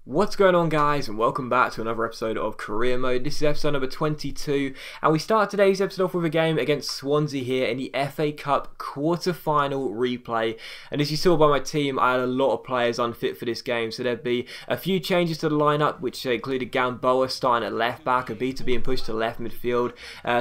What's going on, guys, and welcome back to another episode of Career Mode. This is episode number 22 and we start today's episode off with a game against Swansea here in the FA Cup quarter-final replay. And as you saw by my team, I had a lot of players unfit for this game, so there'd be a few changes to the lineup, which included Gamboa starting at left back, Abita being pushed to left midfield,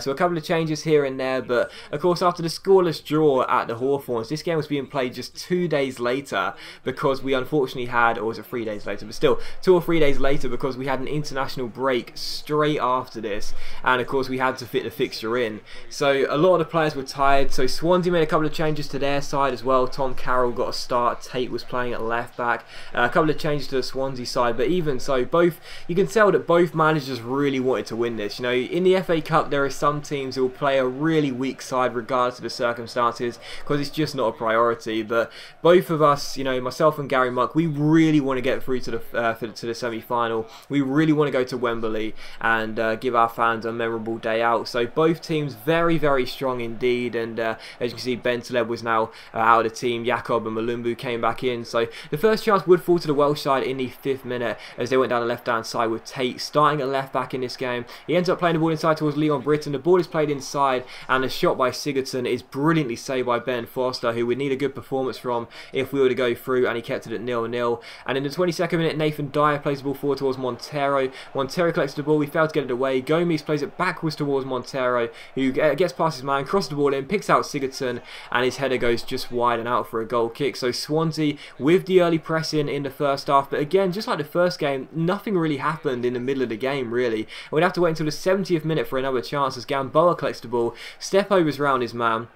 so a couple of changes here and there. But of course, after the scoreless draw at the Hawthorns, this game was being played just 2 days later because we unfortunately had, or was it 3 days later, but still 2 or 3 days later, because we had an international break straight after this, and of course we had to fit the fixture in. So a lot of the players were tired, so Swansea made a couple of changes to their side as well. Tom Carroll got a start, Tate was playing at left back, a couple of changes to the Swansea side, but even so, you can tell that both managers really wanted to win this. You know, in the FA Cup there are some teams who will play a really weak side regardless of the circumstances, because it's just not a priority. But both of us, you know, myself and Gary Monk, we really want to get through to the semi-final. We really want to go to Wembley and give our fans a memorable day out. So both teams very strong indeed, and as you can see, Bentaleb was now out of the team. Jacob and Malumbu came back in, so the first chance would fall to the Welsh side in the 5th minute as they went down the left hand side with Tate starting at left back in this game. He ends up playing the ball inside towards Leon Britton. The ball is played inside and a shot by Sigurdsson is brilliantly saved by Ben Foster, who would need a good performance from if we were to go through, and he kept it at 0-0. And in the 22nd minute, Nathan Dyer plays the ball forward towards Montero. Montero collects the ball, we fail to get it away. Gomes plays it backwards towards Montero, who gets past his man, crosses the ball in, picks out Sigurdsson, and his header goes just wide and out for a goal kick. So Swansea with the early pressing in the first half, but again, just like the first game, nothing really happened in the middle of the game really. We'd have to wait until the 70th minute for another chance as Gamboa collects the ball, step overs round his man,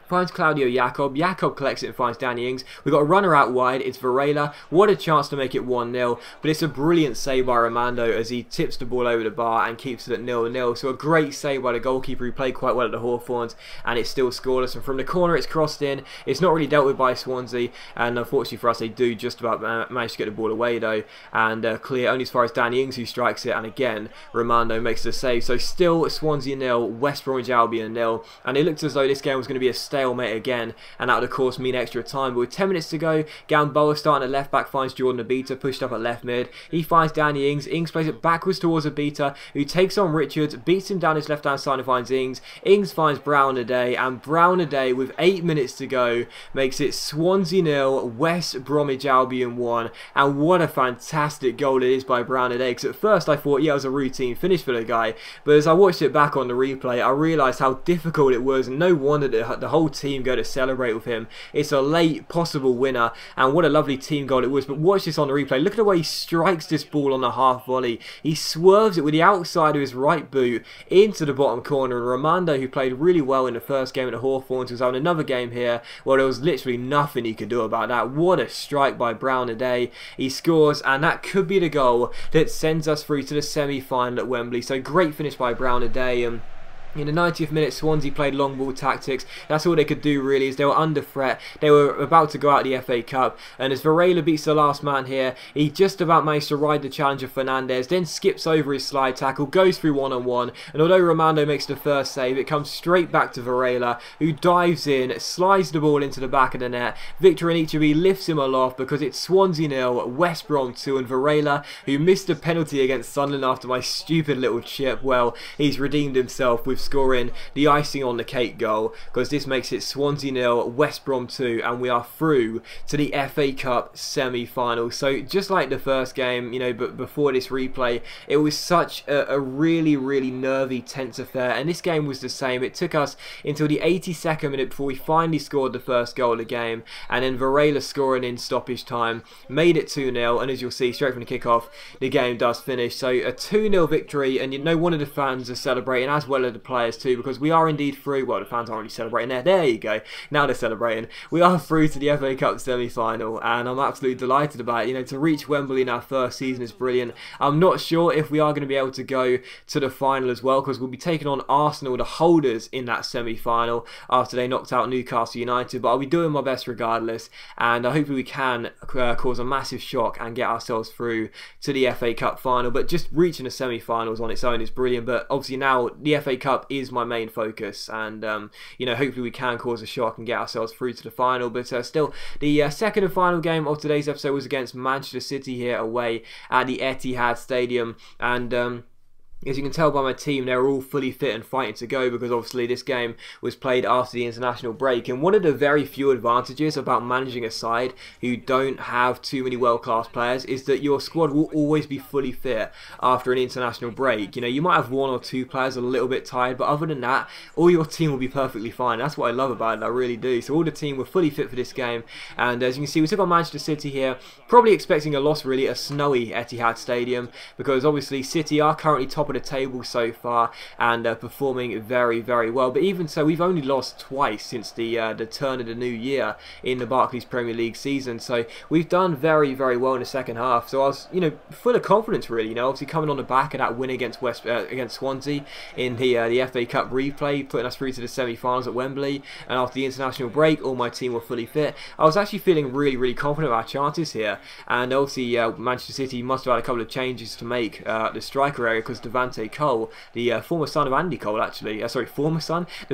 finds Claudio Jacob. Jacob collects it and finds Danny Ings. We've got a runner out wide. It's Varela. What a chance to make it 1-0. But it's a brilliant save by Romando as he tips the ball over the bar and keeps it at 0-0. So a great save by the goalkeeper who played quite well at the Hawthorns, and it's still scoreless. And from the corner it's crossed in. It's not really dealt with by Swansea, and unfortunately for us they do just about manage to get the ball away though, and clear only as far as Danny Ings, who strikes it, and again Romando makes the save. So still Swansea 0, West Bromwich Albion 0, and it looked as though this game was going to be a stalemate again, and that would of course mean extra time. But with 10 minutes to go, Gamboa starting at left back finds Jordan Abita, pushed up at left mid. He finds Danny Ings. Ings plays it backwards towards Abita, who takes on Richards, beats him down his left hand side and finds Ings. Ings finds Brownaday, and Brownaday with 8 minutes to go makes it Swansea 0, West Bromwich Albion 1. And what a fantastic goal it is by Brownaday, because at first I thought, yeah, it was a routine finish for the guy, but as I watched it back on the replay, I realised how difficult it was, and no wonder that the whole team go to celebrate with him. It's a late possible winner, and what a lovely team goal it was. But watch this on the replay. Look at the way he strikes this ball on the half volley. He swerves it with the outside of his right boot into the bottom corner, and Romando, who played really well in the first game at the Hawthorns, was having another game here. Well, there was literally nothing he could do about that. What a strike by Brownaday. He scores, and that could be the goal that sends us through to the semi-final at Wembley. So great finish by Brownaday. In the 90th minute, Swansea played long ball tactics. That's all they could do really, is they were under threat. They were about to go out of the FA Cup, and as Varela beats the last man here, he just about managed to ride the challenge of Fernandez, then skips over his slide tackle, goes through one-on-one, and although Romando makes the first save, it comes straight back to Varela, who dives in, slides the ball into the back of the net. Victor Anichebe lifts him aloft because it's Swansea 0, West Brom 2, and Varela, who missed a penalty against Sunderland after my stupid little chip, well, he's redeemed himself with scoring the icing on the cake goal, because this makes it Swansea 0, West Brom 2, and we are through to the FA Cup semi-final. So just like the first game, you know, but before this replay, it was such a really nervy, tense affair, and this game was the same. It took us until the 82nd minute before we finally scored the first goal of the game, and then Varela scoring in stoppage time made it 2-0, and as you'll see straight from the kickoff, the game does finish. So a 2-0 victory, and you know one of the fans are celebrating, as well as the players too, because we are indeed through. Well, the fans aren't really celebrating there you go, now they're celebrating. We are through to the FA Cup semi-final, and I'm absolutely delighted about it. You know, to reach Wembley in our first season is brilliant. I'm not sure if we are going to be able to go to the final as well, because we'll be taking on Arsenal, the holders, in that semi-final after they knocked out Newcastle United, but I'll be doing my best regardless, and hopefully we can cause a massive shock and get ourselves through to the FA Cup final. But just reaching the semi-finals on its own is brilliant, but obviously now the FA Cup Cup is my main focus, and you know, hopefully we can cause a shock and get ourselves through to the final. But still, the second and final game of today's episode was against Manchester City here away at the Etihad Stadium, and as you can tell by my team, they're all fully fit and fighting to go, because obviously this game was played after the international break. And one of the very few advantages about managing a side who don't have too many world-class players is that your squad will always be fully fit after an international break. You know, you might have one or two players a little bit tired, but other than that, all your team will be perfectly fine. That's what I love about it, I really do. So all the team were fully fit for this game, and as you can see, we took on Manchester City here, probably expecting a loss really, a snowy Etihad Stadium, because obviously City are currently top of the table so far and performing very, very well. But even so, we've only lost twice since the turn of the new year in the Barclays Premier League season, so we've done very, very well in the second half. So I was, you know, full of confidence really. You know, obviously coming on the back of that win against against Swansea in the FA Cup replay, putting us through to the semi-finals at Wembley, and after the international break, all my team were fully fit. I was actually feeling really, really confident about our chances here, and obviously Manchester City must have had a couple of changes to make the striker area, because Devante Cole, the former son of Andy Cole, actually, the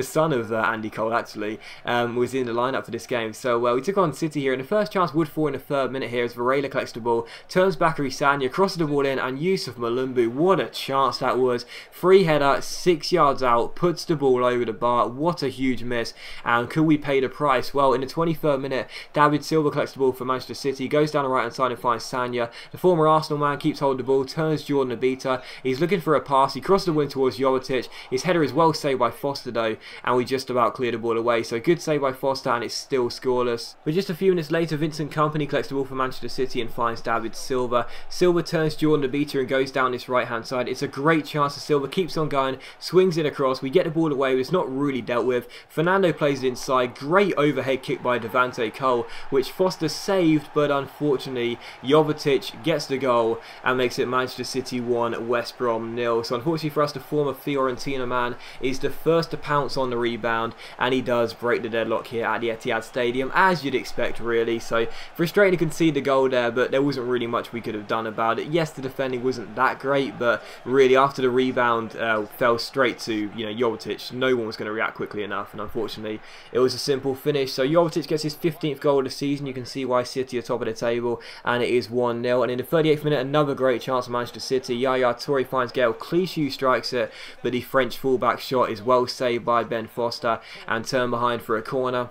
son of Andy Cole, actually, was in the lineup for this game. So we took on City here, and the first chance would fall in the 3rd minute here as Varela collects the ball, turns Bakary Sagna, crosses the ball in, and Yusuf Malumbu, what a chance that was. Free header, 6 yards out, puts the ball over the bar. What a huge miss, and could we pay the price? Well, in the 23rd minute, David Silva collects the ball for Manchester City, goes down the right hand side and finds Sagna. The former Arsenal man keeps hold of the ball, turns Jordan Abita, he's looking for a pass, he crosses the wing towards Jovetic. His header is well saved by Foster though, and we just about cleared the ball away. So good save by Foster, and it's still scoreless. But just a few minutes later, Vincent Kompany collects the ball for Manchester City and finds David Silva. Silva turns Jordan Abita and goes down this right hand side. It's a great chance for Silva, keeps on going, swings it across, we get the ball away, but it's not really dealt with. Fernando plays it inside, great overhead kick by Devante Cole, which Foster saved, but unfortunately Jovetic gets the goal and makes it Manchester City 1, West Brom 0. So unfortunately for us, the former Fiorentina man is the first to pounce on the rebound, and he does break the deadlock here at the Etihad Stadium, as you'd expect really. So frustrating to concede the goal there, but there wasn't really much we could have done about it. Yes, the defending wasn't that great, but really after the rebound fell straight to, you know, Jovetic, no one was going to react quickly enough, and unfortunately it was a simple finish. So Jovetic gets his 15th goal of the season. You can see why City are top of the table, and it is 1-0. And in the 38th minute, another great chance for Manchester City. Yaya Toure finds Gael Clichy, strikes it, but the French fullback shot is well saved by Ben Foster and turned behind for a corner.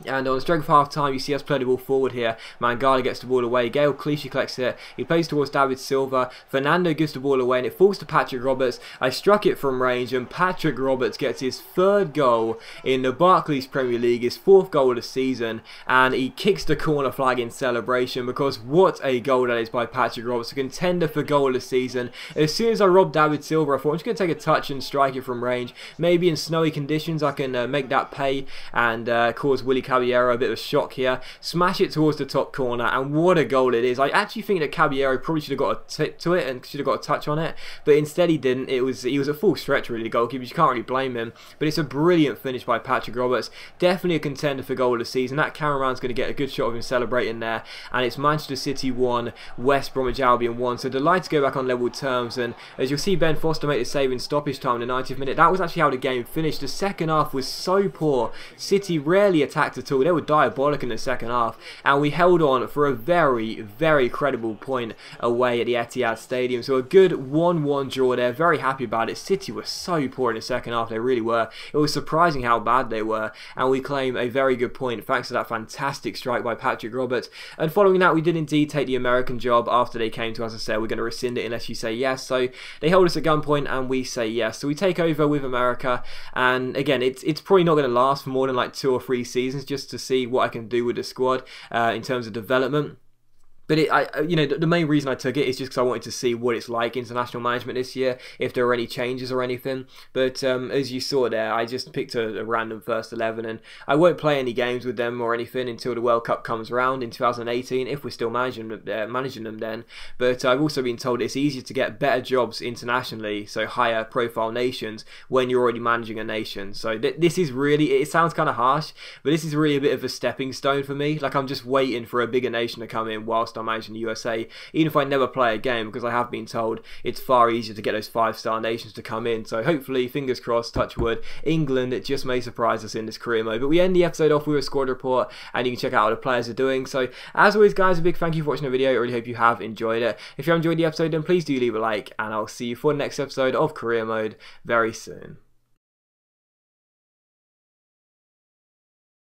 And on the stroke of half time, you see us play the ball forward here. Mangala gets the ball away. Gael Clichy collects it. He plays towards David Silva. Fernando gives the ball away, and it falls to Patrick Roberts. I struck it from range, and Patrick Roberts gets his 3rd goal in the Barclays Premier League, his 4th goal of the season, and he kicks the corner flag in celebration, because what a goal that is by Patrick Roberts, a contender for goal of the season. As soon as I robbed David Silva, I thought I'm just going to take a touch and strike it from range. Maybe in snowy conditions I can make that pay and cause Willie Caballero a bit of a shock here. Smash it towards the top corner, and what a goal it is. I actually think that Caballero probably should have got a tip to it and should have got a touch on it, but instead he didn't. He was at full stretch really, the goalkeeper. You can't really blame him, but it's a brilliant finish by Patrick Roberts. Definitely a contender for goal of the season. That cameraman's going to get a good shot of him celebrating there, and it's Manchester City 1, West Bromwich Albion 1. So delighted to go back on level terms, and as you'll see Ben Foster make the save in stoppage time in the 90th minute. That was actually how the game finished. The second half was so poor. City rarely attacked at all. They were diabolic in the second half, and we held on for a very, very credible point away at the Etihad Stadium. So a good 1-1 draw there. Very happy about it. City were so poor in the second half. They really were. It was surprising how bad they were, and we claim a very good point thanks to that fantastic strike by Patrick Roberts. And following that, we did indeed take the American job after they came to us and said we're going to rescind it unless you say yes. So they hold us at gunpoint and we say yes. So we take over with America, and again, it's probably not going to last for more than like 2 or 3 seasons, just to see what I can do with the squad in terms of development. But the main reason I took it is just because I wanted to see what it's like international management this year, if there were any changes or anything. But as you saw there, I just picked a random first 11, and I won't play any games with them or anything until the World Cup comes around in 2018, if we're still managing them then. But I've also been told it's easier to get better jobs internationally, so higher profile nations, when you're already managing a nation. So this is really, it sounds kind of harsh, but this is really a bit of a stepping stone for me. Like, I'm just waiting for a bigger nation to come in whilst 5-star manager in the USA, even if I never play a game, because I have been told it's far easier to get those 5-star nations to come in. So hopefully, fingers crossed, touch wood, England just may surprise us in this career mode. But we end the episode off with a squad report, and you can check out how the players are doing. So as always, guys, a big thank you for watching the video. I really hope you have enjoyed it. If you have enjoyed the episode, then please do leave a like, and I'll see you for the next episode of career mode very soon.